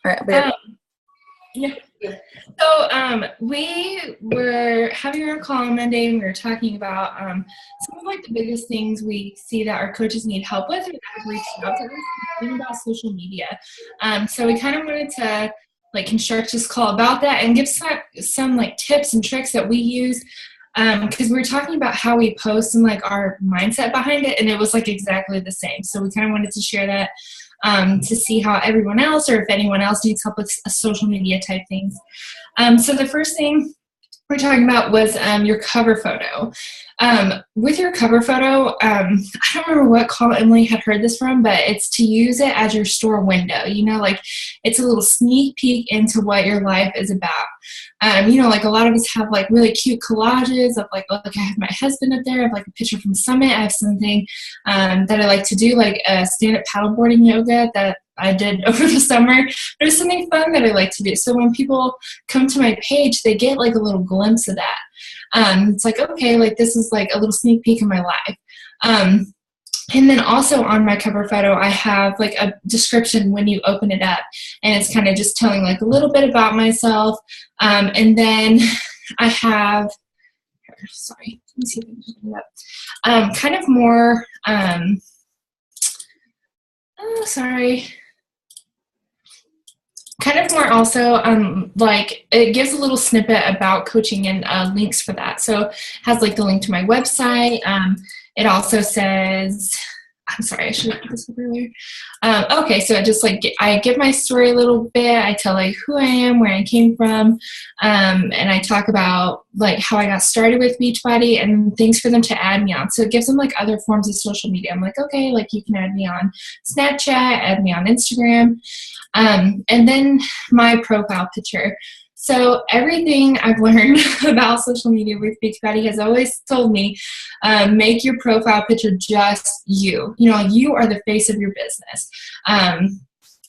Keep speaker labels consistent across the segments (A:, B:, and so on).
A: All right.
B: Um, yeah. So we were having our call on Monday and we were talking about some of like the biggest things we see that our coaches need help with or that have reached out to us thinking about social media. So we kind of wanted to like construct this call about that and give some like tips and tricks that we use because we were talking about how we post and like our mindset behind it, and it was like exactly the same. So we kind of wanted to share that to see how everyone else or if anyone else needs help with social media type things. So the first thing we're talking about was your cover photo. With your cover photo, I don't remember what call Emily had heard this from, but it's to use it as your store window. You know, like it's a little sneak peek into what your life is about. You know, like a lot of us have like really cute collages of like, look, I have my husband up there. I have like a picture from Summit. I have something that I like to do, like a stand-up paddleboarding yoga that I did over the summer. There's something fun that I like to do. So when people come to my page, they get like a little glimpse of that. It's like, okay, like this is like a little sneak peek of my life. And then also on my cover photo, I have like a description when you open it up, and it's kind of just telling like a little bit about myself. And then I have, sorry, let me see if I can open it up. Kind of more, kind of more also like it gives a little snippet about coaching and links for that. So it has like the link to my website. It also says, I'm sorry, I should have put this up earlier. Okay, so it just like I give my story a little bit. I tell like who I am, where I came from, and I talk about like how I got started with Beachbody and things for them to add me on. So it gives them like other forms of social media. I'm like, okay, like you can add me on Snapchat, add me on Instagram, and then my profile picture. So everything I've learned about social media with Beachbody has always told me, make your profile picture just you. You know, you are the face of your business. And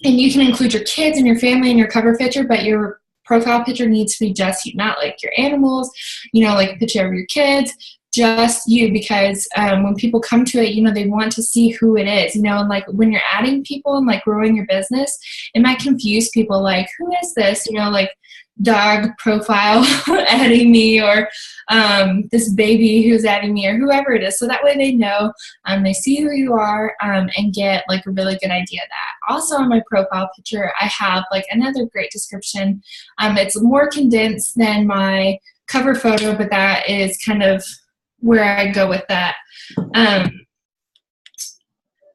B: you can include your kids and your family in your cover picture, but your profile picture needs to be just you, not like your animals, you know, like a picture of your kids, just you, because when people come to it, you know, they want to see who it is, you know, and like when you're adding people and like growing your business, it might confuse people like, who is this? You know, like dog profile adding me or this baby who's adding me or whoever it is. So that way they know, they see who you are and get like a really good idea of that. Also on my profile picture, I have like another great description. It's more condensed than my cover photo, but that is kind of where I go with that.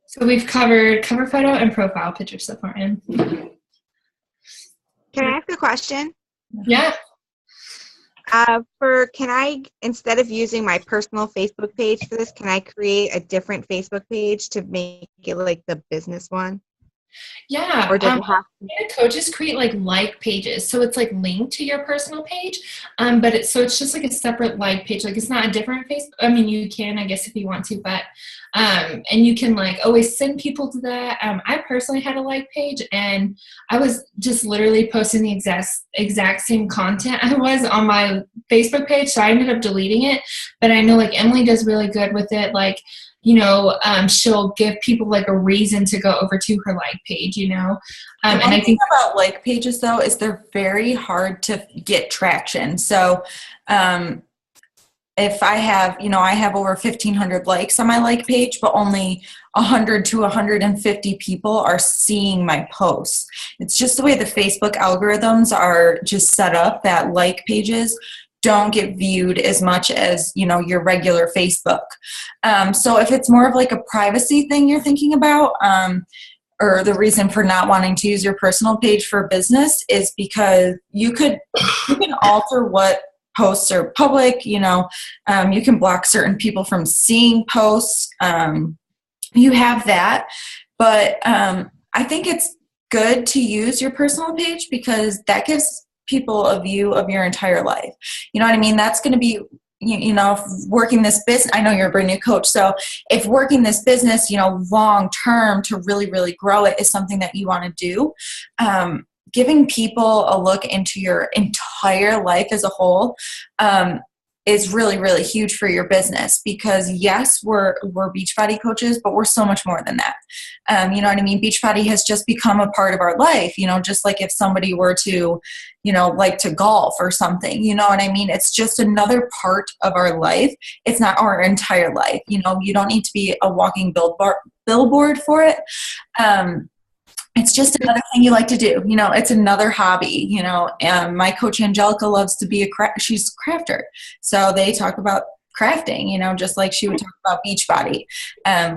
B: So we've covered cover photo and profile picture so far. In.
C: Can I ask a question?
B: Yeah.
C: Can I, instead of using my personal Facebook page for this, can I create a different Facebook page to make it like the business one?
B: Yeah.
C: Or does it have
B: to? Coaches create like pages, so it's like linked to your personal page, but it's just like a separate like page. Like it's not a different Facebook. I mean, you can, I guess, if you want to, but and you can like always send people to that. I personally had a like page, and I was just literally posting the exact same content I was on my Facebook page, so I ended up deleting it. But I know like Emily does really good with it, like. You know, she'll give people like a reason to go over to her like page, you know.
A: And I think about like pages though is they're very hard to get traction. So if I have, you know, I have over 1,500 likes on my like page, but only 100 to 150 people are seeing my posts. It's just the way the Facebook algorithms are just set up that like pages don't get viewed as much as, you know, your regular Facebook. So if it's more of like a privacy thing you're thinking about, or the reason for not wanting to use your personal page for business is because you can alter what posts are public, you know, you can block certain people from seeing posts. You have that, but I think it's good to use your personal page because that gives people a view of your entire life. You know what I mean? That's going to be, you know, if working this business, I know you're a brand new coach. So if working this business, you know, long term to really, really grow it is something that you want to do. Giving people a look into your entire life as a whole is really, really huge for your business, because yes, we're Beachbody coaches, but we're so much more than that. You know what I mean? Beachbody has just become a part of our life, you know, just like if somebody were to, you know, like to golf or something, you know what I mean? It's just another part of our life. It's not our entire life. You know, you don't need to be a walking billboard for it. It's just another thing you like to do. You know, it's another hobby, you know. My coach Angelica loves to be she's a crafter. So they talk about crafting, you know, just like she would talk about Beachbody.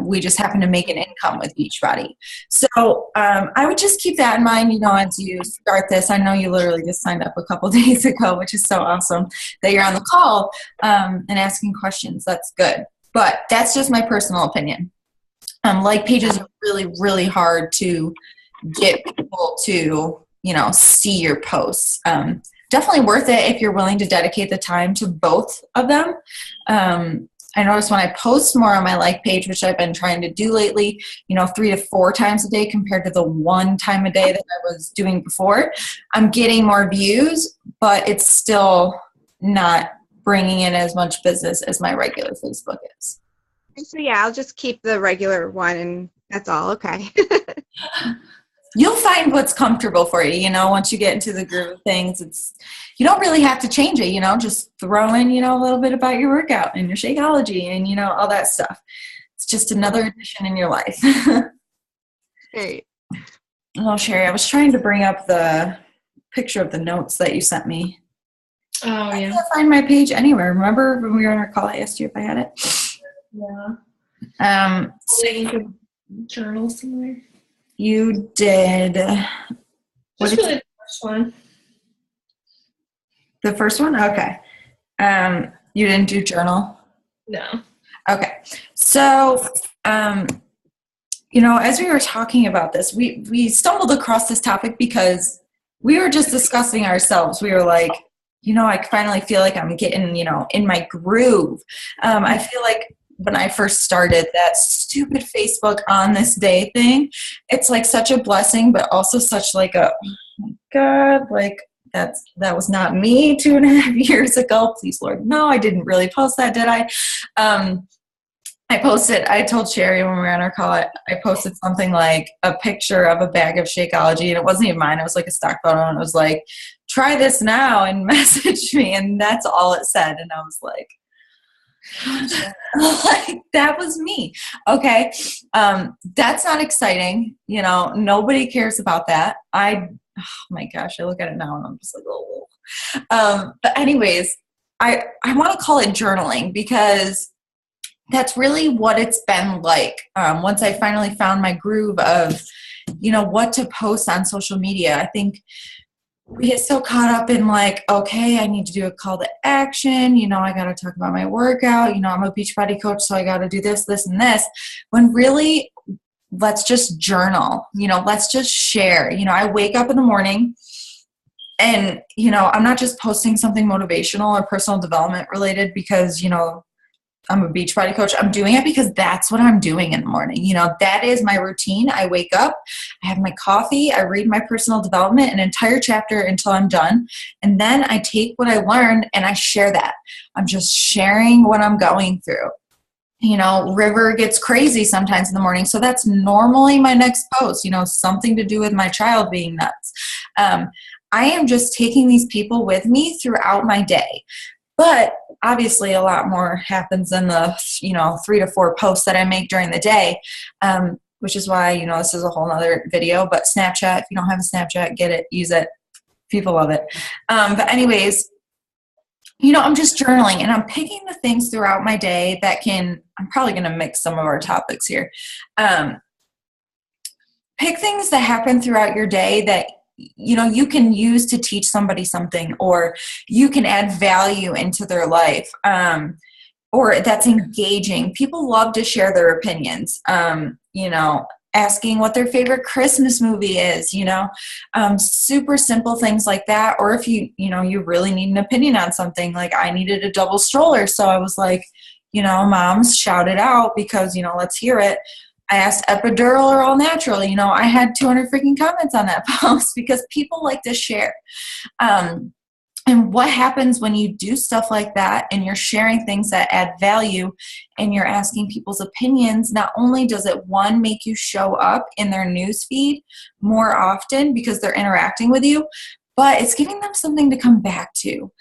A: We just happen to make an income with Beachbody. So I would just keep that in mind, you know, as you start this. I know you literally just signed up a couple days ago, which is so awesome that you're on the call and asking questions. That's good. But that's just my personal opinion. Like pages are really, really hard to get people to, you know, see your posts. Definitely worth it if you're willing to dedicate the time to both of them. I notice when I post more on my like page, which I've been trying to do lately, you know, 3 to 4 times a day compared to the 1 time a day that I was doing before, I'm getting more views, but it's still not bringing in as much business as my regular Facebook is.
C: So yeah, I'll just keep the regular one and that's all. Okay.
A: You'll find what's comfortable for you, you know, once you get into the groove of things. You don't really have to change it, you know, just throw in, you know, a little bit about your workout and your Shakeology and, you know, all that stuff. It's just another addition in your life.
C: Great.
A: Oh, Sherry, I was trying to bring up the picture of the notes that you sent me.
B: Oh, yeah.
A: I can't find my page anywhere. Remember when we were on our call, I asked you if I had it?
B: Yeah. Link a journal somewhere.
A: You did.
B: Just really the first one.
A: The first one? Okay. You didn't do journal?
B: No.
A: Okay. So, you know, as we were talking about this, we stumbled across this topic because we were just discussing ourselves. We were like, you know, I finally feel like I'm getting, you know, in my groove. I feel like when I first started that stupid Facebook on this day thing, it's like such a blessing, but also such like a, oh my God, like that was not me 2.5 years ago. Please, Lord, no, I didn't really post that, did I? I told Sherry when we were on our call, I posted something like a picture of a bag of Shakeology, and it wasn't even mine. It was like a stock photo, and it was like, try this now and message me. And that's all it said. And I was like, like, that was me. Okay. That's not exciting. You know, nobody cares about that. Oh my gosh, I look at it now and I'm just like, oh. But anyways, I want to call it journaling because that's really what it's been like. Once I finally found my groove of, you know, what to post on social media, I think we get so caught up in like, okay, I need to do a call to action. You know, I got to talk about my workout. You know, I'm a Beachbody coach, so I got to do this, this, and this. When really, let's just journal. You know, let's just share. You know, I wake up in the morning and, you know, I'm not just posting something motivational or personal development related because, you know, I'm a Beachbody coach. I'm doing it because that's what I'm doing in the morning. You know, that is my routine. I wake up, I have my coffee, I read my personal development, an entire chapter until I'm done. And then I take what I learned and I share that. I'm just sharing what I'm going through. You know, River gets crazy sometimes in the morning. So that's normally my next post, you know, something to do with my child being nuts. I am just taking these people with me throughout my day. But obviously a lot more happens in the, you know, 3 to 4 posts that I make during the day, which is why, you know, this is a whole nother video. But Snapchat, if you don't have a Snapchat, get it, use it. People love it. But anyways, you know, I'm just journaling and I'm picking the things throughout my day that I'm probably going to mix some of our topics here. Pick things that happen throughout your day that, you know, you can use to teach somebody something, or you can add value into their life, or that's engaging. People love to share their opinions, you know, asking what their favorite Christmas movie is, you know, super simple things like that. Or if you know, you really need an opinion on something, like I needed a double stroller. So I was like, you know, moms, shout it out because, you know, let's hear it. I asked epidural or all natural. You know, I had 200 freaking comments on that post because people like to share. And what happens when you do stuff like that and you're sharing things that add value and you're asking people's opinions? Not only does it, one, make you show up in their news feed more often because they're interacting with you, but it's giving them something to come back to.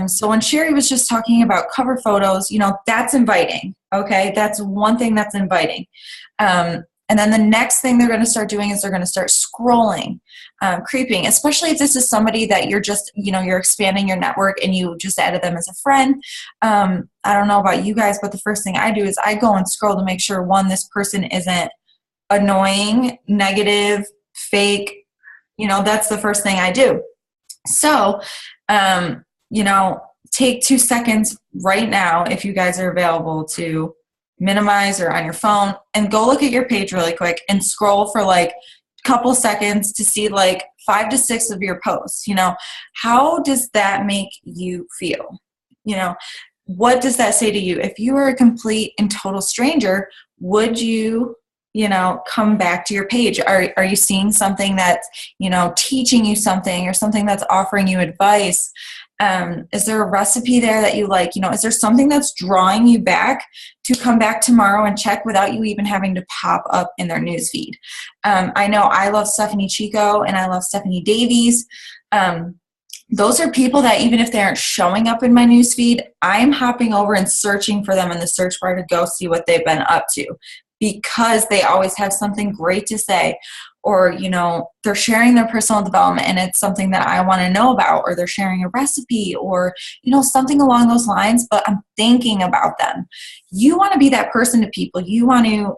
A: So when Sherry was just talking about cover photos, that's inviting. Okay, that's one thing that's inviting. And then the next thing they're going to start doing is they're going to start scrolling, creeping, especially if this is somebody that you're just, you're expanding your network and you just added them as a friend. I don't know about you guys, but the first thing I do is I go and scroll to make sure, one, this person isn't annoying, negative, fake. That's the first thing I do. So, take 2 seconds right now if you guys are available to minimize or on your phone and go look at your page really quick and scroll for like a couple seconds to see like 5 to 6 of your posts. How does that make you feel? What does that say to you? If you were a complete and total stranger, would you come back to your page? Are you seeing something that's, teaching you something, or something that's offering you advice? Is there a recipe there that you like? Is there something that's drawing you back to come back tomorrow and check without you even having to pop up in their newsfeed? I know I love Stephanie Chico and I love Stephanie Davies. Those are people that even if they aren't showing up in my newsfeed, I'm hopping over and searching for them in the search bar to go see what they've been up to, because they always have something great to say, or, they're sharing their personal development and it's something that I want to know about, or they're sharing a recipe, or, something along those lines, but I'm thinking about them. You want to be that person to people. You want to,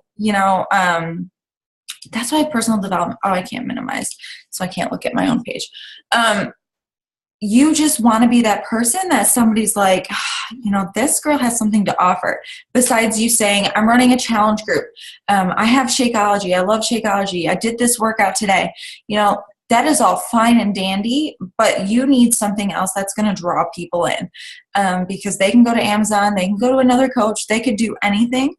A: that's why personal development, I can't minimize, so I can't look at my own page. You just want to be that person that somebody's like, this girl has something to offer. Besides you saying, I'm running a challenge group. I have Shakeology. I love Shakeology. I did this workout today. That is all fine and dandy, but you need something else that's going to draw people in, because they can go to Amazon. They can go to another coach. They could do anything.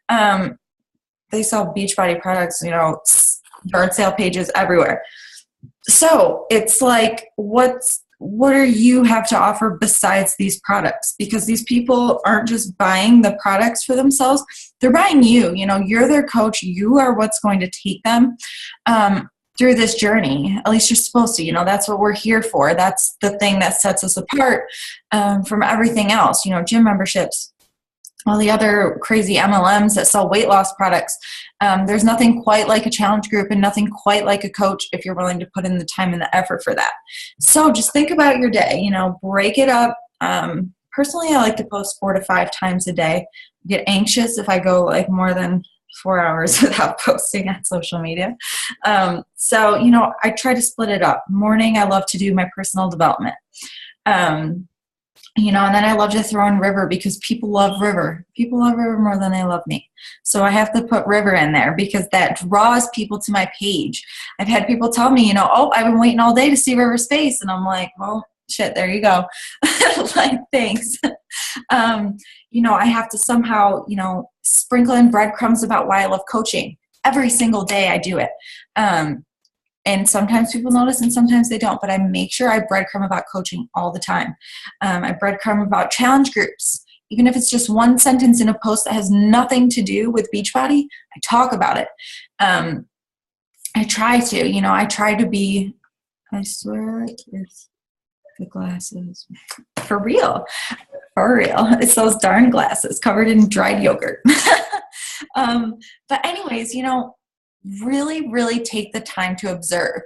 A: They sell Beachbody products, yard sale pages everywhere. So it's like, what do you have to offer besides these products? Because these people aren't just buying the products for themselves. They're buying you. You're their coach. You are what's going to take them through this journey. At least you're supposed to. That's what we're here for. That's the thing that sets us apart from everything else. Gym memberships, all the other crazy MLMs that sell weight loss products. There's nothing quite like a challenge group and nothing quite like a coach if you're willing to put in the time and the effort for that. So just think about your day, break it up. Personally, I like to post 4 to 5 times a day. I get anxious if I go like more than 4 hours without posting on social media. So, I try to split it up. Morning, I love to do my personal development. And then I love to throw in River, because people love River. People love River more than they love me. So I have to put River in there because that draws people to my page. I've had people tell me, I've been waiting all day to see River's face. And I'm like, well, shit, there you go. Like, thanks. I have to somehow, sprinkle in breadcrumbs about why I love coaching. Every single day I do it. And sometimes people notice and sometimes they don't, but I make sure I breadcrumb about coaching all the time. I breadcrumb about challenge groups. Even if it's just one sentence in a post that has nothing to do with Beachbody, I talk about it. I try to be, I swear it's the glasses. For real. It's those darn glasses covered in dried yogurt. But anyways, really, really take the time to observe.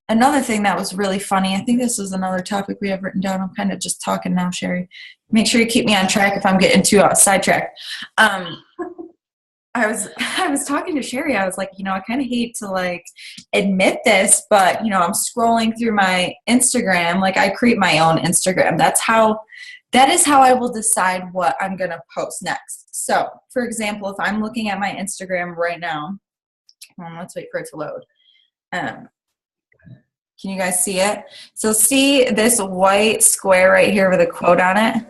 A: Another thing that was really funny, I think this is another topic we have written down. I'm kind of just talking now, Sherry. Make sure you keep me on track if I'm getting too sidetracked. I was talking to Sherry. I was like, I kind of hate to admit this, but I'm scrolling through my Instagram. Like, I create my own Instagram. That is how I will decide what I'm going to post next. So, for example, if I'm looking at my Instagram right now, let's wait for it to load. Can you guys see it? So see this white square right here with a quote on it?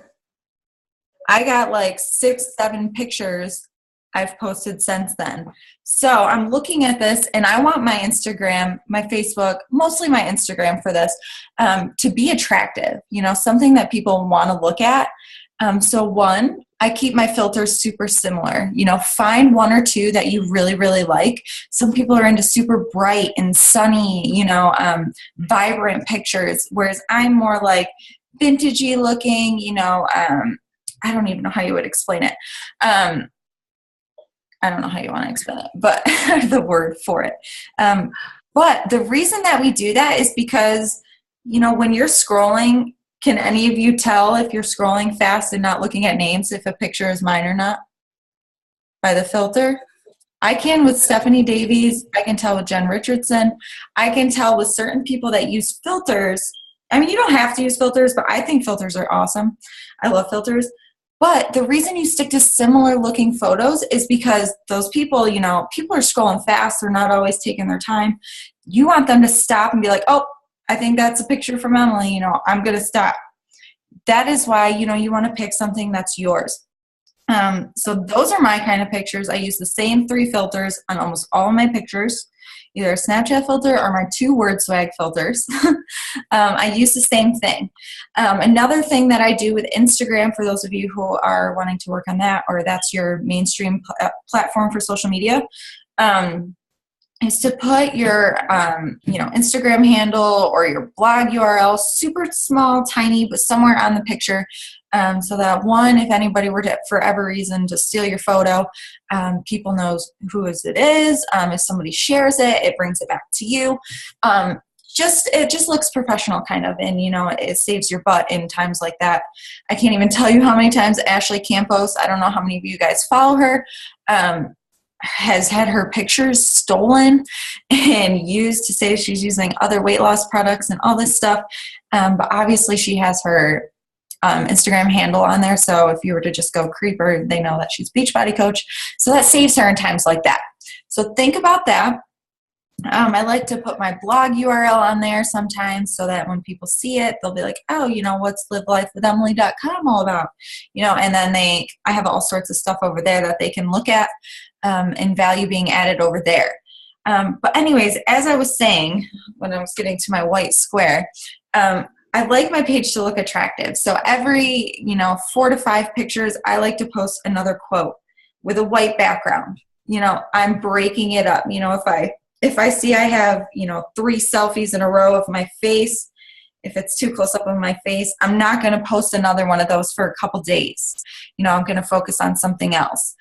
A: I got 6, 7 pictures I've posted since then. So I'm looking at this and I want my Instagram, my Facebook, mostly my Instagram for this, to be attractive, something that people want to look at. So one, I keep my filters super similar. Find one or two that you really, really like. Some people are into super bright and sunny, vibrant pictures, whereas I'm more like vintagey looking, I don't even know how you would explain it. I don't know how you want to explain it, but the word for it. But the reason that we do that is because, when you're scrolling, can any of you tell if you're scrolling fast and not looking at names, if a picture is mine or not by the filter? I can with Stephanie Davies. I can tell with Jen Richardson. I can tell with certain people that use filters. I mean, you don't have to use filters, but I think filters are awesome. I love filters. But the reason you stick to similar looking photos is because those people, people are scrolling fast. They're not always taking their time. You want them to stop and be like, oh, I think that's a picture from Emily. I'm going to stop. That is why, you want to pick something that's yours. So those are my kind of pictures. I use the same 3 filters on almost all of my pictures, either a Snapchat filter or my 2 word swag filters. I use the same thing. Another thing that I do with Instagram, for those of you who are wanting to work on that, or that's your mainstream platform for social media, is to put your Instagram handle or your blog URL super small, tiny, but somewhere on the picture, so that one, if anybody were to, for every reason, to steal your photo, people knows who it is. If somebody shares it, it brings it back to you. It just looks professional kind of, and it saves your butt in times like that. I can't even tell you how many times Ashley Campos, I don't know how many of you guys follow her, has had her pictures stolen and used to say she's using other weight loss products and all this stuff. But obviously she has her Instagram handle on there. So if you were to just go creeper, they know that she's Beachbody Coach. So that saves her in times like that. So think about that. I like to put my blog URL on there sometimes so that when people see it, they'll be like, oh, what's livelifewithemily.com all about? And then I have all sorts of stuff over there that they can look at, and value being added over there. But anyways, as I was saying, when I was getting to my white square, I like my page to look attractive. So every, 4 to 5 pictures, I like to post another quote with a white background. I'm breaking it up. If I see I have, 3 selfies in a row of my face, if it's too close up on my face, I'm not going to post another one of those for a couple days. I'm going to focus on something else.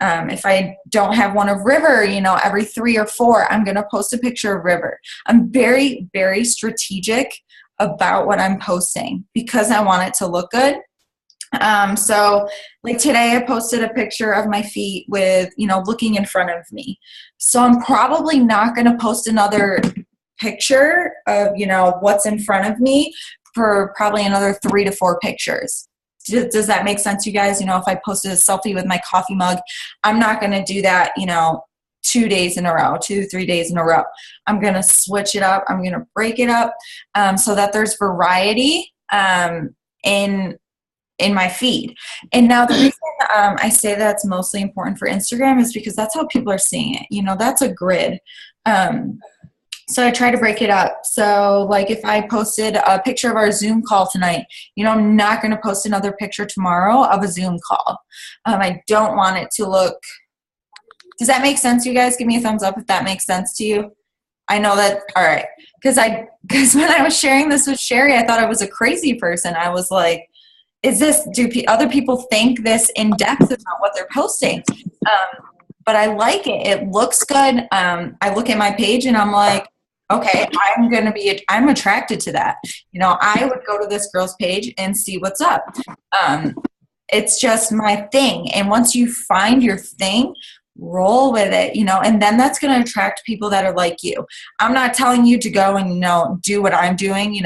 A: If I don't have one of River, every 3 or 4, I'm going to post a picture of River. I'm very, very strategic about what I'm posting because I want it to look good. So like today I posted a picture of my feet with, looking in front of me. So I'm probably not going to post another picture of, what's in front of me for probably another 3 to 4 pictures. Does that make sense, you guys? If I posted a selfie with my coffee mug, I'm not going to do that, 2 days in a row, 2, 3 days in a row. I'm going to switch it up. I'm going to break it up, so that there's variety, in my feed. And now the reason I say that's mostly important for Instagram is because that's how people are seeing it. That's a grid. So I try to break it up. So like if I posted a picture of our Zoom call tonight, I'm not going to post another picture tomorrow of a Zoom call. I don't want it to look, does that make sense, you guys? Give me a thumbs up if that makes sense to you. I know that, all right. Because when I was sharing this with Sherry, I thought I was a crazy person. I was like, do other people think this in depth about what they're posting? But I like it. It looks good. I look at my page and I'm like, okay, I'm attracted to that. I would go to this girl's page and see what's up. It's just my thing. And once you find your thing, roll with it, and then that's going to attract people that are like you. I'm not telling you to go and, do what I'm doing,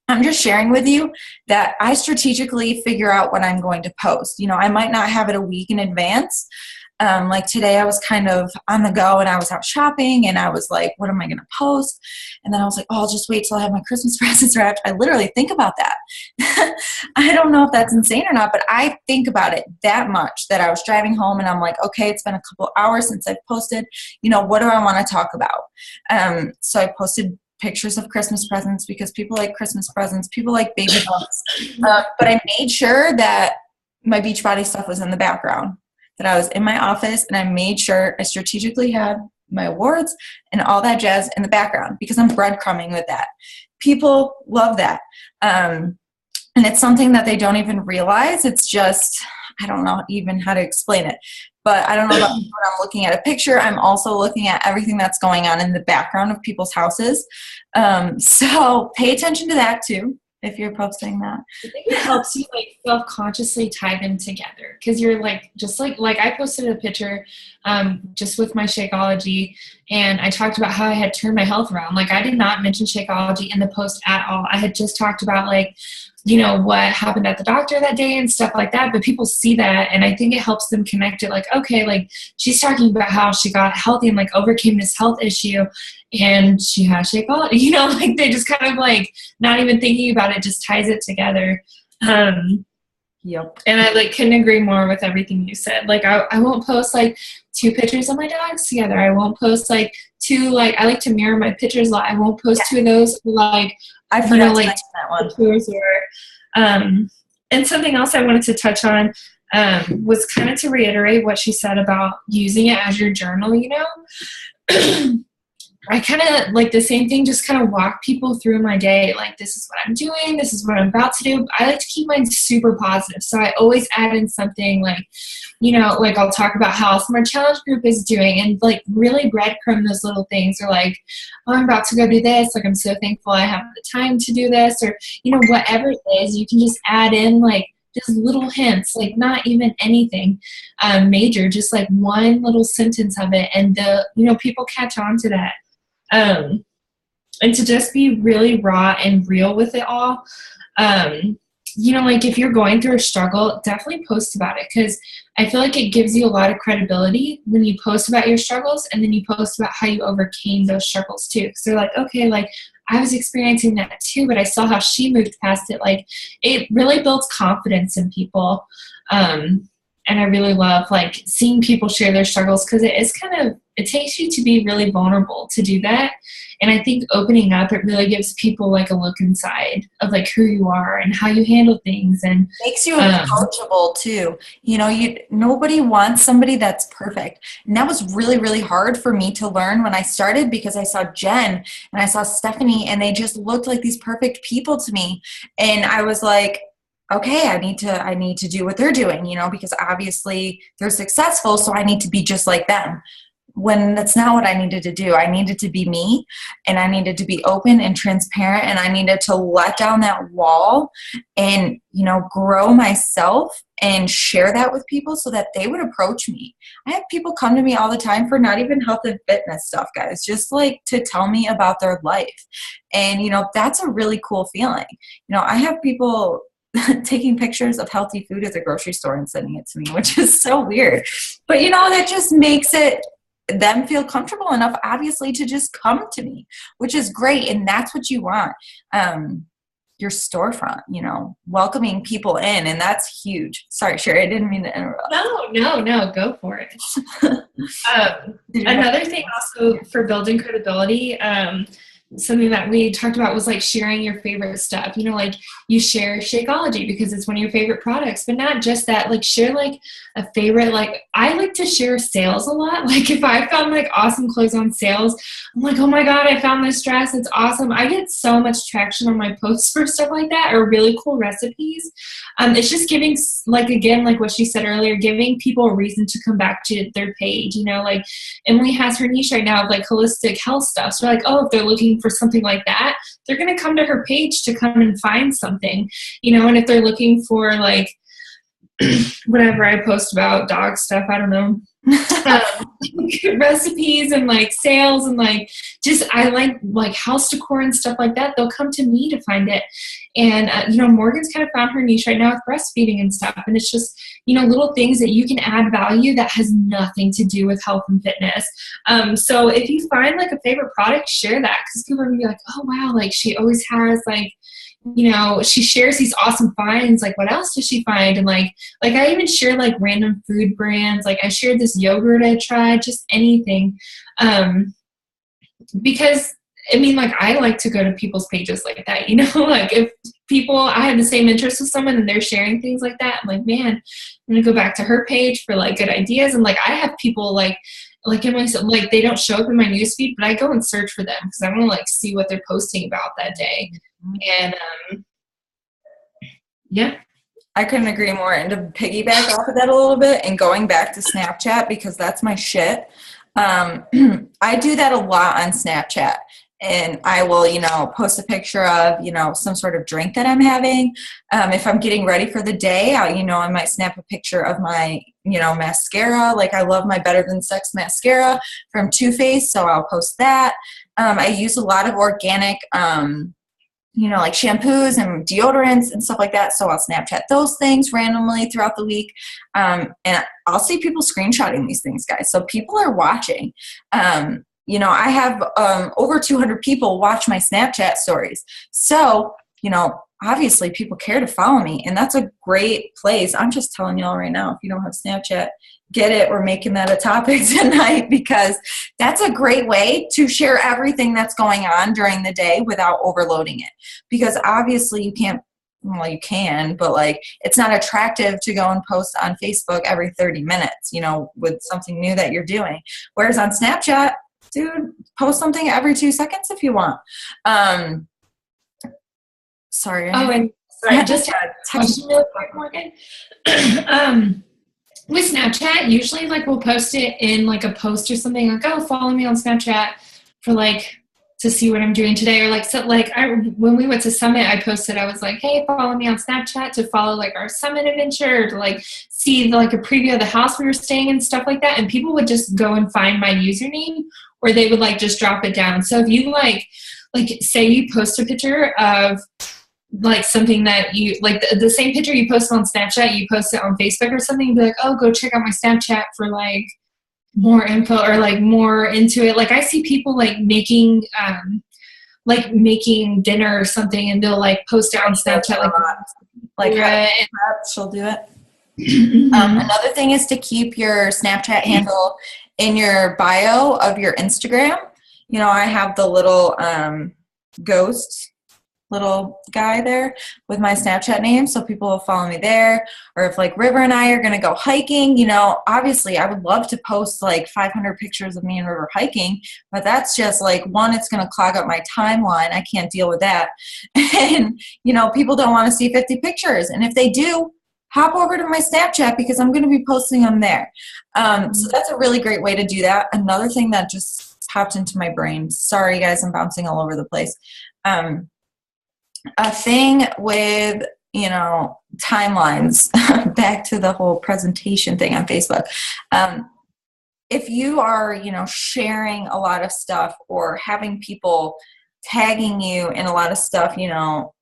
A: I'm just sharing with you that I strategically figure out what I'm going to post. I might not have it a week in advance, Like today I was kind of on the go and I was out shopping and I was like, what am I going to post? And then I was like, oh, I'll just wait till I have my Christmas presents wrapped. I literally think about that. I don't know if that's insane or not, but I think about it that much that I was driving home and I'm like, okay, it's been a couple hours since I've posted, what do I want to talk about? So I posted pictures of Christmas presents because people like Christmas presents, people like baby bumps. But I made sure that my Beachbody stuff was in the background, that I was in my office, and I made sure I strategically had my awards and all that jazz in the background because I'm breadcrumbing with that. People love that. And it's something that they don't even realize. It's just, I don't know even how to explain it. But I don't know about when I'm looking at a picture, I'm also looking at everything that's going on in the background of people's houses. So pay attention to that too, if you're posting that.
B: I think it helps you like self-consciously tie them together because you're like, just like I posted a picture just with my Shakeology, and I talked about how I had turned my health around. Like I did not mention Shakeology in the post at all. I had just talked about like, what happened at the doctor that day and stuff like that, but people see that, and I think it helps them connect it like, okay, like she's talking about how she got healthy and like overcame this health issue and she has Shakeology, like they just kind of like not even thinking about it, just ties it together.
A: Yep.
B: And I like couldn't agree more with everything you said. Like I won't post like 2 pictures of my dogs together. I won't post like 2, like I like to mirror my pictures a lot. I won't post 2 of those for like
A: I forgot
B: like
A: that one.
B: pictures or and something else I wanted to touch on was kind of to reiterate what she said about using it as your journal, I kind of like the same thing, just kind of walk people through my day. Like, this is what I'm doing. This is what I'm about to do. I like to keep mine super positive. So I always add in something like, like I'll talk about how awesome our challenge group is doing and like really breadcrumb those little things, or like, oh, I'm about to go do this. Like, I'm so thankful I have the time to do this, or, whatever it is, you can just add in like just little hints, like not even anything major, just like one little sentence of it. And people catch on to that. And to just be really raw and real with it all. Like if you're going through a struggle, definitely post about it, because I feel like it gives you a lot of credibility when you post about your struggles and then you post about how you overcame those struggles too. So they're like, okay, like I was experiencing that too, but I saw how she moved past it. Like it really builds confidence in people. And I really love like seeing people share their struggles, because it takes you to be really vulnerable to do that. And I think opening up, it really gives people like a look inside of like who you are and how you handle things, and
A: makes you approachable too. Nobody wants somebody that's perfect. And that was really, really hard for me to learn when I started, because I saw Jen and I saw Stephanie and they just looked like these perfect people to me. And I was like, okay, I need to do what they're doing, because obviously they're successful. So I need to be just like them. When that's not what I needed to do. I needed to be me, and I needed to be open and transparent, and I needed to let down that wall and, grow myself and share that with people so that they would approach me. I have people come to me all the time for not even health and fitness stuff, guys, just like to tell me about their life. And, that's a really cool feeling. I have people taking pictures of healthy food at the grocery store and sending it to me, which is so weird. But, that just makes them feel comfortable enough, obviously, to just come to me, which is great. And that's what you want. Your storefront, welcoming people in, and that's huge. Sorry, Sherry, I didn't mean to interrupt.
B: No, go for it. Another thing also for building credibility, something that we talked about was like sharing your favorite stuff. Like you share Shakeology because it's one of your favorite products, but not just that. Like share like a favorite. Like I like to share sales a lot. Like if I found like awesome clothes on sales, I'm like, oh my god, I found this dress. It's awesome. I get so much traction on my posts for stuff like that, or really cool recipes. It's just giving, like, again, like what she said earlier, giving people a reason to come back to their page. Like Emily has her niche right now of like holistic health stuff. So like, oh, if they're looking for something like that, they're going to come to her page to come and find something, and if they're looking for like whatever I post about dog stuff, I don't know, recipes and like sales and like just I like house decor and stuff like that. They'll come to me to find it. And you know, Morgan's kind of found her niche right now with breastfeeding and stuff, and it's just, you know, little things that you can add value that has nothing to do with health and fitness. So if you find like a favorite product, share that, because people are gonna be like, oh wow, like she always has like, you know, she shares these awesome finds. Like, what else does she find? And like I even share like random food brands. Like I shared this yogurt I tried, just anything. Because I mean, like, I like to go to people's pages like that, you know, like if I have the same interest with someone and they're sharing things like that, I'm like, man, I'm going to go back to her page for like good ideas. And like, I have people like in my, like, they don't show up in my newsfeed, but I go and search for them because I want to like see what they're posting about that day. And yeah.
A: I couldn't agree more. And to piggyback off of that a little bit and going back to Snapchat, because that's my shit. I do that a lot on Snapchat. And I will, you know, post a picture of, you know, some sort of drink that I'm having. If I'm getting ready for the day, I might snap a picture of my, you know, mascara. Like I love my Better Than Sex mascara from Too Faced, so I'll post that. I use a lot of organic, you know, like shampoos and deodorants and stuff like that. So I'll Snapchat those things randomly throughout the week. And I'll see people screenshotting these things, guys. So people are watching. You know, I have over 200 people watch my Snapchat stories. So, you know, obviously people care to follow me. And that's a great place. I'm just telling y'all right now, if you don't have Snapchat, get it. We're making that a topic tonight, because that's a great way to share everything that's going on during the day without overloading it. Because obviously you can't, well, you can, but like it's not attractive to go and post on Facebook every 30 minutes, you know, with something new that you're doing. Whereas on Snapchat, dude, post something every 2 seconds if you want. Sorry.
B: Oh, and sorry, just a question real quick, Morgan. With Snapchat, usually like we'll post it in like a post or something, like, oh, follow me on Snapchat for like to see what I'm doing today. Or like, so like when we went to Summit, I posted, I was like, hey, follow me on Snapchat to follow like our Summit adventure, or to like see like a preview of the house we were staying in, stuff like that. And people would just go and find my username, or they would like just drop it down. So if you like say you post a picture of like something that you like, the same picture you post on Snapchat, you post it on Facebook or something, you'd be like, oh, go check out my Snapchat for like more info or like more into it. Like I see people like making dinner or something, and they'll like post it on Snapchat like
A: she'll do it. Another thing is to keep your Snapchat handle in your bio of your Instagram. You know, I have the little ghost little guy there with my Snapchat name, so people will follow me there. Or if like River and I are going to go hiking, you know, obviously I would love to post like 500 pictures of me and River hiking, but that's just like, one, it's going to clog up my timeline. I can't deal with that. And, you know, people don't want to see 50 pictures. And if they do, hop over to my Snapchat, because I'm going to be posting them there. So that's a really great way to do that. Another thing that just popped into my brain, sorry guys, I'm bouncing all over the place. A thing with, you know, timelines, back to the whole presentation thing on Facebook. If you are, you know, sharing a lot of stuff or having people tagging you in a lot of stuff, you know,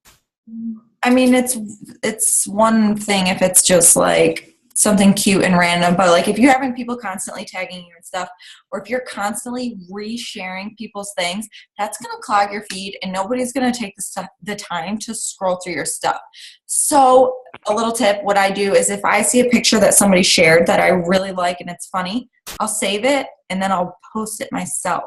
A: I mean, it's one thing if it's just like something cute and random, but like if you're having people constantly tagging you and stuff, or if you're constantly resharing people's things, that's going to clog your feed, and nobody's going to take the time to scroll through your stuff. So a little tip, what I do is if I see a picture that somebody shared that I really like and it's funny, I'll save it and then I'll post it myself.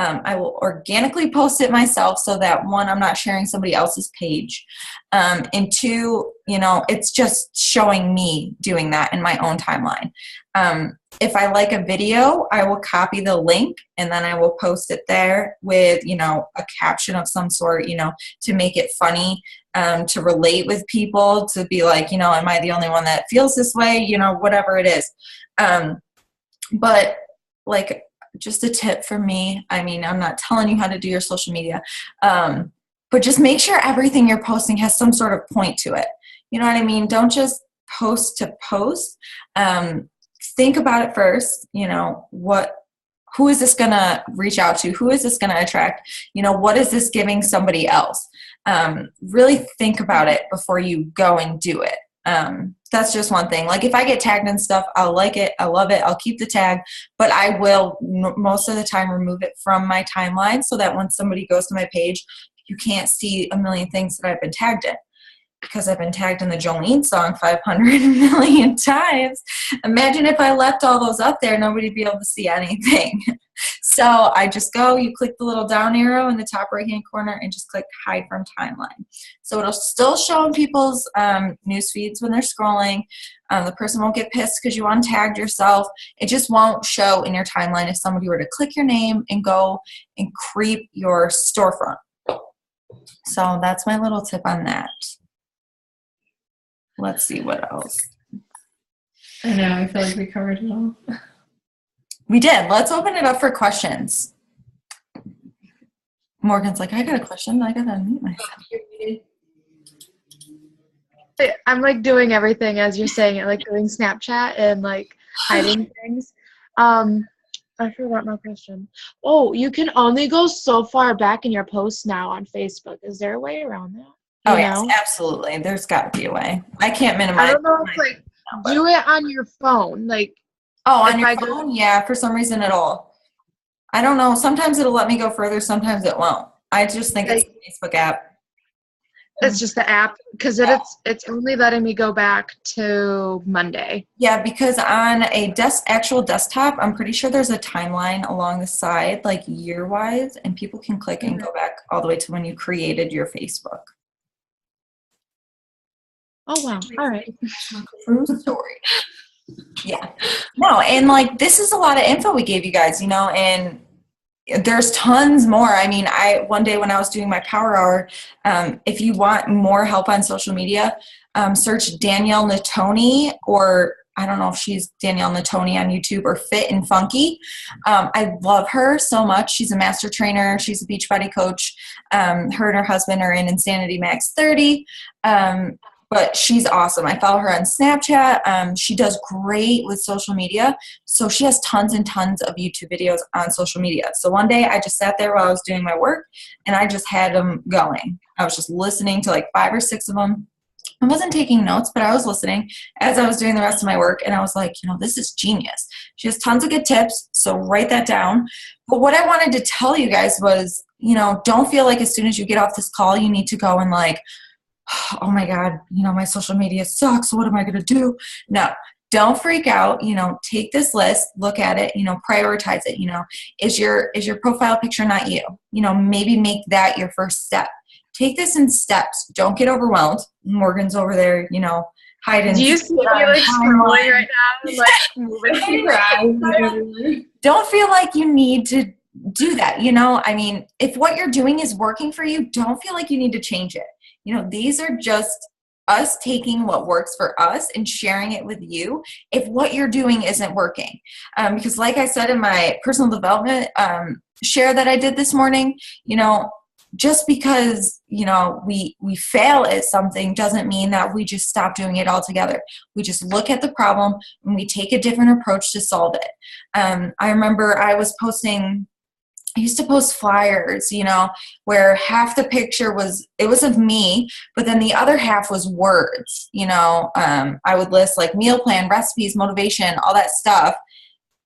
A: I will organically post it myself, so that one, I'm not sharing somebody else's page. And two, you know, it's just showing me doing that in my own timeline. If I like a video, I will copy the link and then I will post it there with, you know, a caption of some sort, you know, to make it funny, to relate with people, to be like, you know, am I the only one that feels this way? You know, whatever it is. But like, just a tip for me, I mean, I'm not telling you how to do your social media, but just make sure everything you're posting has some sort of point to it. You know what I mean? Don't just post to post. think about it first. Who is this going to reach out to? Who is this going to attract? What is this giving somebody else? Really think about it before you go and do it. That's just one thing. Like if I get tagged and stuff, I'll like it. I love it. I'll keep the tag, but I will most of the time remove it from my timeline so that when somebody goes to my page, you can't see a million things that I've been tagged in. Because I've been tagged in the Jolene song 500 million times. Imagine if I left all those up there, nobody'd be able to see anything. So I just go, you click the little down arrow in the top right-hand corner and just click hide from timeline. So it'll still show in people's news feeds when they're scrolling. The person won't get pissed because you untagged yourself. It just won't show in your timeline if somebody were to click your name and go and creep your storefront. So that's my little tip on that. Let's see what else.
B: I know, I feel like we covered it all.
A: We did. Let's open it up for questions. Morgan's like, I got a question. I got to unmute myself.
D: I'm like doing everything as you're saying it, like doing Snapchat and like hiding things. I forgot my question. Oh, you can only go so far back in your posts now on Facebook. Is there a way around that?
A: Oh, yes, absolutely. There's got to be a way. I can't minimize.
D: I don't know if like do it on your phone, like.
A: Oh, on your phone? Yeah, for some reason it'll. I don't know. Sometimes it'll let me go further. Sometimes it won't. I just think it's the Facebook app.
D: It's just the app because it's only letting me go back to Monday.
A: Yeah, because on a actual desktop, I'm pretty sure there's a timeline along the side, like year-wise, and people can click and go back all the way to when you created your Facebook.
D: Oh, wow. All right.
A: True story. Yeah. No, and like this is a lot of info we gave you guys, and there's tons more. I mean, one day when I was doing my power hour, if you want more help on social media, search Danielle Natoni, or I don't know if she's Danielle Natoni on YouTube, or Fit and Funky. I love her so much. She's a master trainer. She's a Beachbody coach. Her and her husband are in Insanity Max 30. But she's awesome. I follow her on Snapchat. She does great with social media. So she has tons and tons of YouTube videos on social media. So one day I just sat there while I was doing my work and I just had them going. I was just listening to like 5 or 6 of them. I wasn't taking notes, but I was listening as I was doing the rest of my work. And I was like, this is genius. She has tons of good tips. So write that down. But what I wanted to tell you guys was, don't feel like as soon as you get off this call, you need to go and like, oh my God, my social media sucks. What am I going to do? No, don't freak out. Take this list, look at it, prioritize it. Is your profile picture not you? Maybe make that your first step. Take this in steps. Don't get overwhelmed. Morgan's over there, hiding.
D: Do you see me like scrolling right now? Like moving her eyes.
A: Don't feel like you need to do that. I mean, if what you're doing is working for you, don't feel like you need to change it. These are just us taking what works for us and sharing it with you if what you're doing isn't working. Because like I said in my personal development share that I did this morning, just because, we fail at something doesn't mean that we just stop doing it altogether. We just look at the problem and we take a different approach to solve it. I remember I used to post flyers, where half the picture was of me, but then the other half was words. I would list like meal plan, recipes, motivation, all that stuff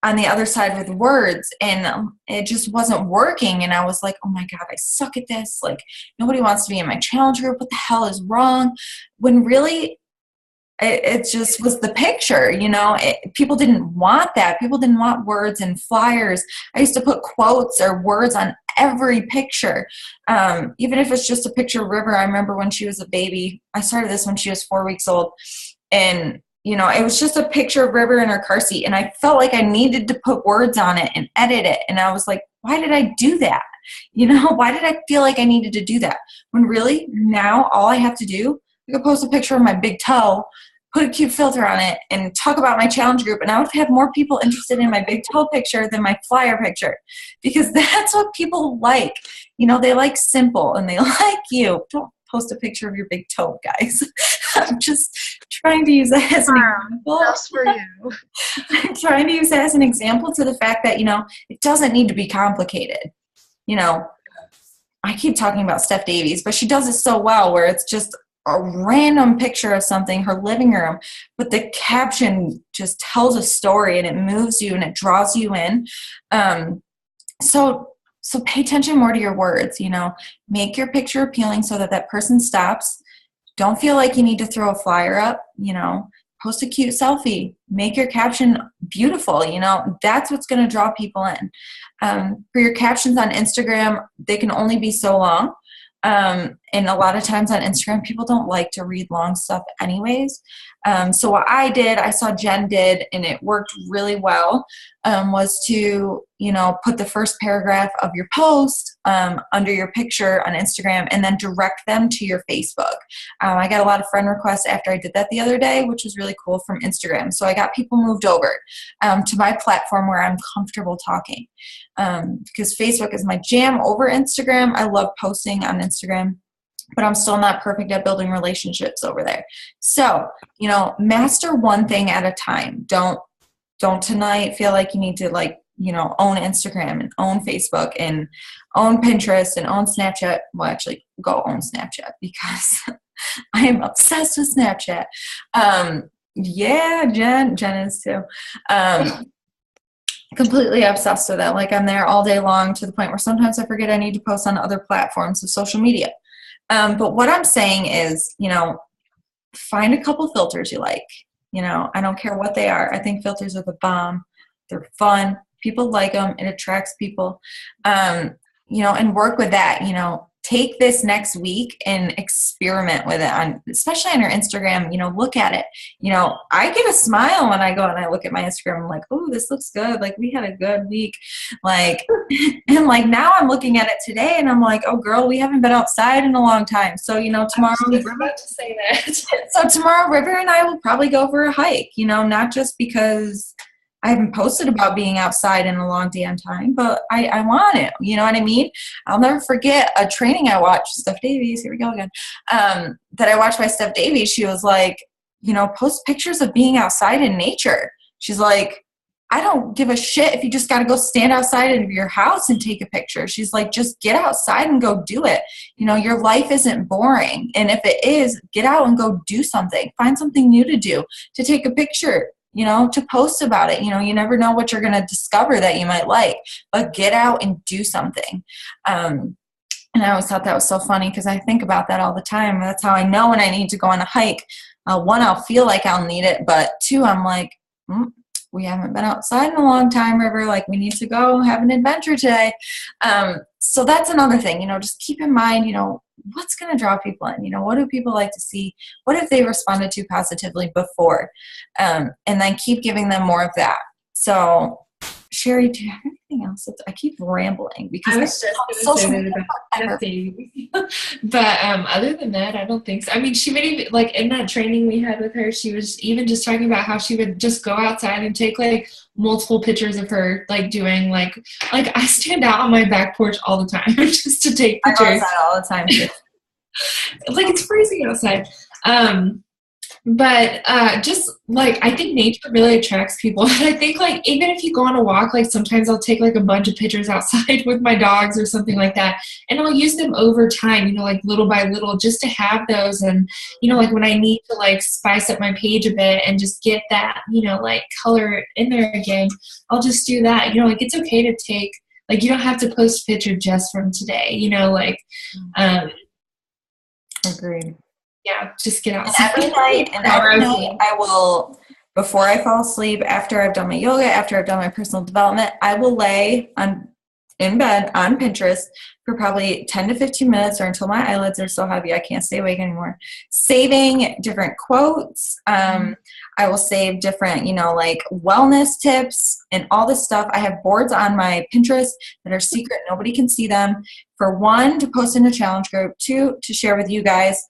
A: on the other side with words, and it just wasn't working. And I was like, oh my God, I suck at this. Like nobody wants to be in my challenge group. What the hell is wrong? When really it just was the picture, people didn't want that. People didn't want words and flyers. I used to put quotes or words on every picture. Even if it's just a picture of River. I remember when she was a baby, I started this when she was 4 weeks old, and it was just a picture of River in her car seat, and I felt like I needed to put words on it and edit it. And I was like, why did I do that? Why did I feel like I needed to do that? When really now all I have to do, I could post a picture of my big toe, put a cute filter on it, and talk about my challenge group, and I would have more people interested in my big toe picture than my flyer picture, because that's what people like. They like simple, and they like you. Don't post a picture of your big toe, guys. I'm just trying to use that as an example.
D: Just for you.
A: I'm trying to use that as an example to the fact that, it doesn't need to be complicated. I keep talking about Steph Davies, but she does it so well where it's just a random picture of something, her living room, but the caption just tells a story and it moves you and it draws you in. So pay attention more to your words, make your picture appealing so that person stops. Don't feel like you need to throw a flyer up, post a cute selfie, make your caption beautiful, that's what's going to draw people in. For your captions on Instagram, they can only be so long. And a lot of times on Instagram, people don't like to read long stuff anyways. So what I saw Jen did, and it worked really well, was to, put the first paragraph of your post under your picture on Instagram and then direct them to your Facebook. I got a lot of friend requests after I did that the other day, which was really cool, from Instagram. So I got people moved over to my platform where I'm comfortable talking, because Facebook is my jam over Instagram. I love posting on Instagram, but I'm still not perfect at building relationships over there. So, master one thing at a time. Don't tonight feel like you need to own Instagram and own Facebook and own Pinterest and own Snapchat. Well, actually go own Snapchat because I am obsessed with Snapchat. Yeah, Jen is too. Completely obsessed with it. I'm there all day long to the point where sometimes I forget I need to post on other platforms of social media. But what I'm saying is, find a couple filters you like. I don't care what they are. I think filters are the bomb. They're fun. People like them. It attracts people. And work with that. Take this next week and experiment with it, especially on your Instagram. Look at it. I get a smile when I go and I look at my Instagram. I'm like, oh, this looks good. We had a good week. And now I'm looking at it today and I'm like, oh girl, we haven't been outside in a long time. So, tomorrow,
B: I was about to say that.
A: So tomorrow, River and I will probably go for a hike, not just because I haven't posted about being outside in a long damn time, but I want to, you know what I mean? I'll never forget a training I watched, Steph Davies, here we go again, that I watched by Steph Davies. She was like, post pictures of being outside in nature. She's like, I don't give a shit if you just got to go stand outside of your house and take a picture. She's like, just get outside and go do it. Your life isn't boring. And if it is, get out and go do something. Find something new to do, to take a picture, to post about it. You never know what you're going to discover that you might like, but get out and do something. And I always thought that was so funny because I think about that all the time. That's how I know when I need to go on a hike. One, I'll feel like I'll need it, but two, I'm like, we haven't been outside in a long time, River. We need to go have an adventure today. So that's another thing, just keep in mind, what's going to draw people in? What do people like to see? What if they responded to positively before? And then keep giving them more of that. So, Sherry, do you have anything else? I keep rambling because
B: I was just going to say that about things. But other than that, I don't think so. I mean, she would even, in that training we had with her, she was even just talking about how she would just go outside and take multiple pictures of her doing I stand out on my back porch all the time just to take pictures.
A: I go outside all the time too.
B: It's freezing outside. But just I think nature really attracts people. And I think even if you go on a walk, sometimes I'll take a bunch of pictures outside with my dogs or something like that, and I'll use them over time, little by little, just to have those. And when I need to spice up my page a bit and just get that color in there again, I'll just do that. It's okay to take you don't have to post a picture just from today.
A: Agreed.
B: Yeah, just get outside.
A: Every night I will, before I fall asleep, after I've done my yoga, after I've done my personal development, I will lay in bed on Pinterest for probably 10 to 15 minutes or until my eyelids are so heavy I can't stay awake anymore. Saving different quotes. I will save different, wellness tips and all this stuff. I have boards on my Pinterest that are secret. Nobody can see them. For one, to post in a challenge group. Two, to share with you guys.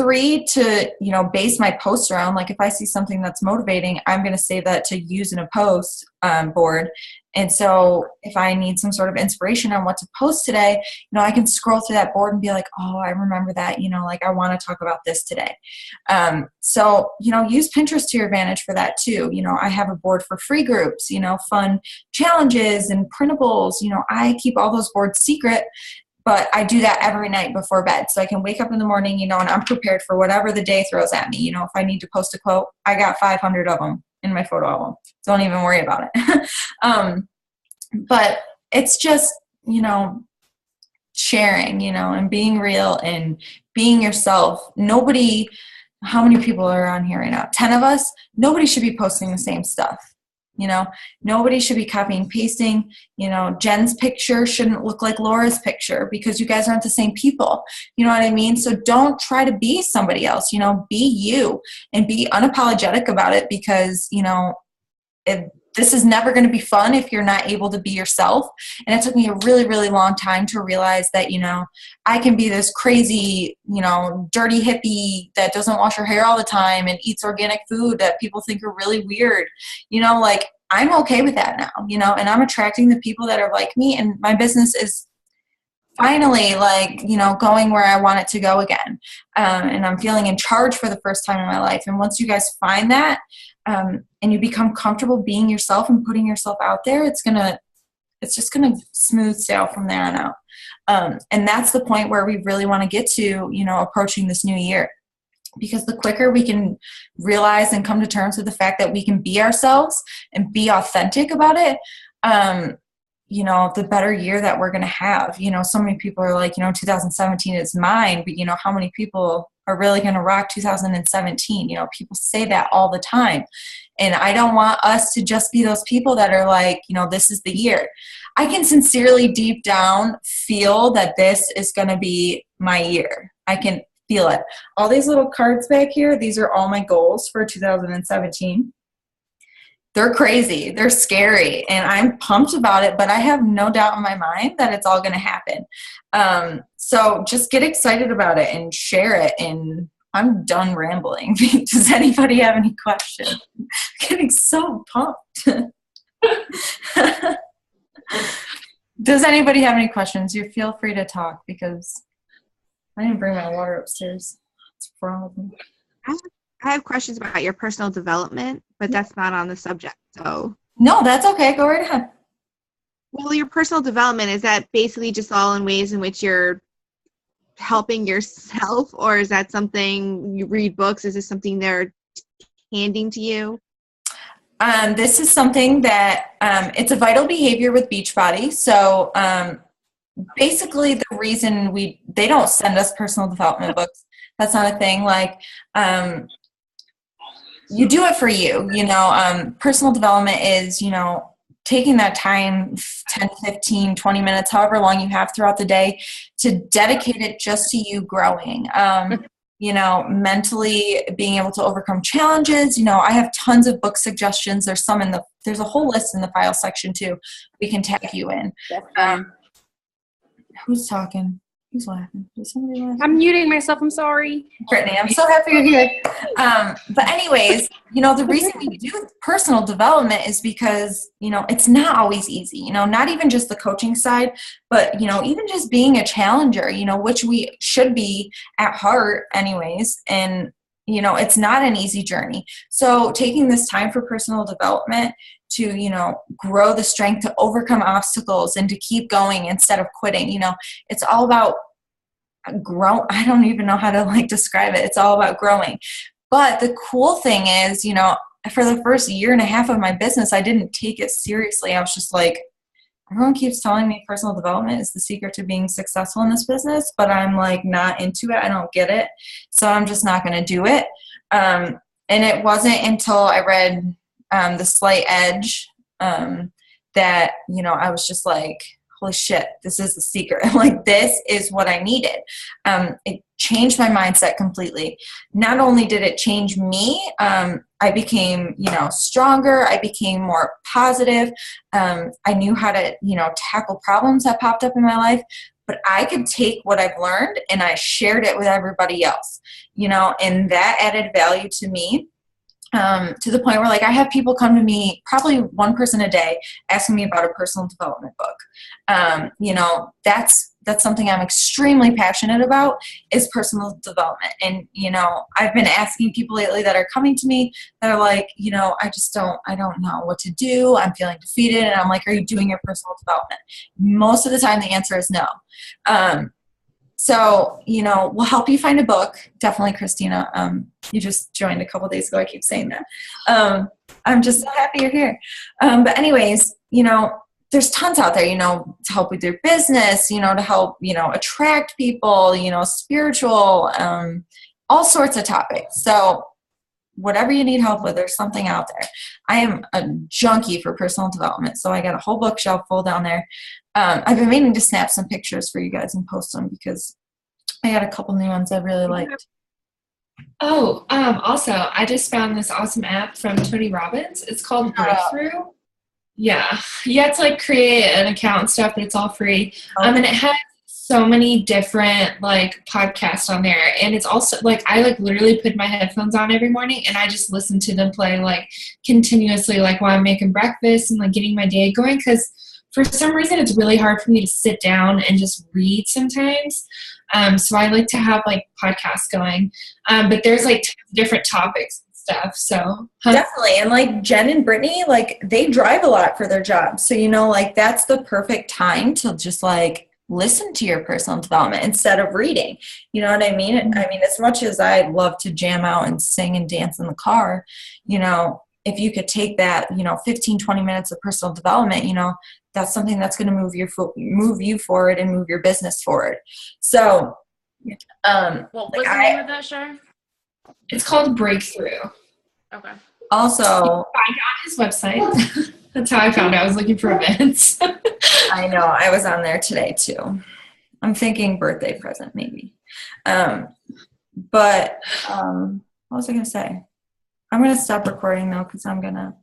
A: 3 to, base my posts around. Like if I see something that's motivating, I'm going to save that to use in a post board. And so if I need some sort of inspiration on what to post today, I can scroll through that board and be like, oh, I remember that, like I want to talk about this today. So, use Pinterest to your advantage for that too. I have a board for free groups, fun challenges and printables. I keep all those boards secret, but I do that every night before bed. So I can wake up in the morning, and I'm prepared for whatever the day throws at me. If I need to post a quote, I got 500 of them in my photo album. Don't even worry about it. But it's just, sharing, and being real and being yourself. How many people are on here right now? 10 of us. Nobody should be posting the same stuff. Nobody should be copying, pasting. Jen's picture shouldn't look like Laura's picture because you guys aren't the same people. You know what I mean? So don't try to be somebody else. Be you and be unapologetic about it, because, this is never going to be fun if you're not able to be yourself. And it took me a really, really long time to realize that, I can be this crazy, dirty hippie that doesn't wash her hair all the time and eats organic food that people think are really weird. I'm okay with that now, and I'm attracting the people that are like me, and my business is finally going where I want it to go again. And I'm feeling in charge for the first time in my life. And once you guys find that, and you become comfortable being yourself and putting yourself out there, it's just gonna smooth sail from there on out. And that's the point where we really want to get to, approaching this new year, because the quicker we can realize and come to terms with the fact that we can be ourselves and be authentic about it, the better year that we're going to have. So many people are like, 2017 is mine, but how many people are really going to rock 2017? People say that all the time. And I don't want us to just be those people that are like, this is the year. I can sincerely deep down feel that this is going to be my year. I can feel it. All these little cards back here, these are all my goals for 2017. They're crazy. They're scary. And I'm pumped about it, but I have no doubt in my mind that it's all going to happen. So just get excited about it and share it. And I'm done rambling. Does anybody have any questions? I'm getting so pumped. Does anybody have any questions? You feel free to talk, because I didn't bring my water upstairs. What's wrong with me?
C: I have questions about your personal development, but that's not on the subject. So
A: no, that's okay. Go right ahead.
C: Well, your personal development, is that basically just all in ways in which you're helping yourself, or is that something you read books? Is this something they're handing to you?
A: This is something that it's a vital behavior with Beachbody. So basically, the reason they don't send us personal development books. That's not a thing. You do it for you, personal development is, taking that time, 10, 15, 20 minutes, however long you have throughout the day, to dedicate it just to you growing, mentally being able to overcome challenges. I have tons of book suggestions. There's a whole list in the file section too. We can tag you in. Who's talking? Who's laughing? Is somebody laughing?
E: I'm muting myself. I'm sorry.
A: Brittany, I'm so happy you're here. But anyways, the reason we do personal development is because, it's not always easy, not even just the coaching side, but, even just being a challenger, which we should be at heart anyways. And, it's not an easy journey. So taking this time for personal development to, grow the strength to overcome obstacles and to keep going instead of quitting. It's all about grow. I don't even know how to describe it. It's all about growing. But the cool thing is, for the first year and a half of my business, I didn't take it seriously. I was just like, everyone keeps telling me personal development is the secret to being successful in this business, but I'm not into it. I don't get it. So I'm just not going to do it. And it wasn't until I read The Slight Edge that, I was just like, holy shit, this is the secret. This is what I needed. It changed my mindset completely. Not only did it change me, I became, stronger. I became more positive. I knew how to, tackle problems that popped up in my life. but I could take what I've learned and I shared it with everybody else, and that added value to me. To the point where like I have people come to me, probably one person a day, asking me about a personal development book. That's something I'm extremely passionate about, is personal development. And, I've been asking people lately that are coming to me that are like, I don't know what to do. I'm feeling defeated. And I'm like, are you doing your personal development? Most of the time the answer is no. So, we'll help you find a book. Definitely, Christina. You just joined a couple days ago. I keep saying that. I'm just so happy you're here. But anyways, there's tons out there, to help with your business, to help, attract people, spiritual, all sorts of topics. So whatever you need help with, there's something out there. I am a junkie for personal development. So I got a whole bookshelf full down there. I've been meaning to snap some pictures for you guys and post them because I got a couple new ones I really liked.
B: Oh, also, I just found this awesome app from Tony Robbins. It's called Breakthrough. Yeah. You have to like create an account and stuff, but it's all free. And it has so many different like podcasts on there. And it's also like, I like literally put my headphones on every morning and I just listen to them play like continuously, like while I'm making breakfast and like getting my day going. 'Cause for some reason, it's really hard for me to sit down and just read sometimes. So I like to have like podcasts going, but there's like different topics and stuff. So
A: Definitely. And like Jen and Brittany, like they drive a lot for their jobs. So, like that's the perfect time to just like listen to your personal development instead of reading. You know what I mean? I mean, as much as I love to jam out and sing and dance in the car, if you could take that, 15, 20 minutes of personal development, that's something that's going to move you forward and move your business forward. So,
E: what was the name of that show?
B: it's called Breakthrough.
E: Okay.
A: Also,
B: Find it on his website. That's how I found out. I was looking for events.
A: I know I was on there today too. I'm thinking birthday present maybe. But what was I going to say? I'm going to stop recording though, because I'm going to